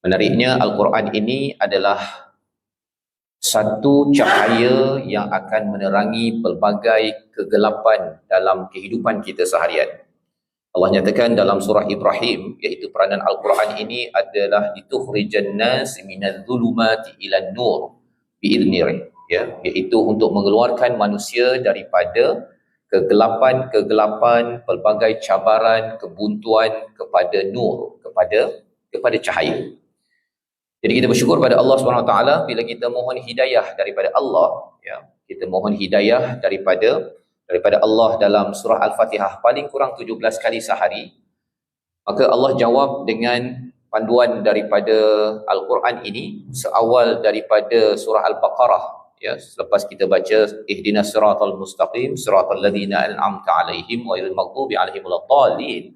Menariknya, Al-Quran ini adalah satu cahaya yang akan menerangi pelbagai kegelapan dalam kehidupan kita seharian. Allah nyatakan dalam surah Ibrahim, iaitu peranan Al-Quran ini adalah litukhrijan nas minadh dhulumati ilan nur biidzni, ya, iaitu untuk mengeluarkan manusia daripada kegelapan, pelbagai cabaran, kebuntuan kepada nur, kepada cahaya. Jadi kita bersyukur pada Allah SWT bila kita mohon hidayah daripada Allah, ya. Kita mohon hidayah daripada Allah dalam surah Al-Fatihah paling kurang 17 kali sehari. Maka Allah jawab dengan panduan daripada Al-Quran ini seawal daripada surah Al-Baqarah, ya. Selepas kita baca ihdinas siratal mustaqim siratal ladzina an'amta alaihim ghairil maghdubi alaihim waladdallin,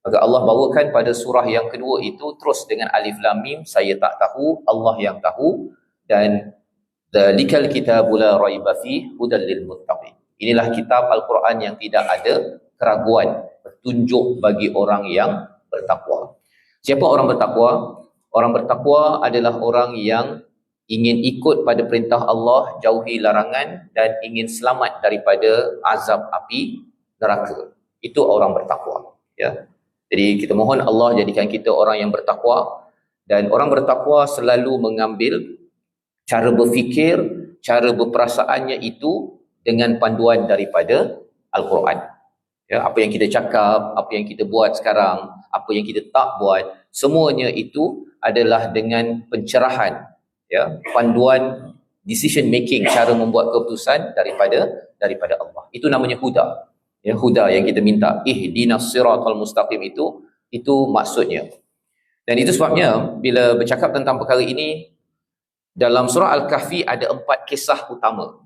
maka Allah bawakan pada surah yang kedua itu terus dengan alif lam mim, saya tak tahu, Allah yang tahu, dan dzalikal kitabul la raiba fi hudal lil muttaqin. Inilah kitab Al-Quran yang tidak ada keraguan, petunjuk bagi orang yang bertakwa. Siapa orang bertakwa? Orang bertakwa adalah orang yang ingin ikut pada perintah Allah, jauhi larangan, dan ingin selamat daripada azab api neraka. Itu orang bertakwa, ya. Jadi kita mohon Allah jadikan kita orang yang bertakwa, dan orang bertakwa selalu mengambil cara berfikir, cara berperasaannya itu dengan panduan daripada Al-Quran. Ya, apa yang kita cakap, apa yang kita buat sekarang, apa yang kita tak buat, semuanya itu adalah dengan pencerahan, ya, panduan decision making, cara membuat keputusan daripada Allah. Itu namanya huda. Ya, huda yang kita minta, ihdinas siratal mustaqim, itu maksudnya. Dan itu sebabnya bila bercakap tentang perkara ini, dalam surah Al-Kahfi ada 4 kisah utama.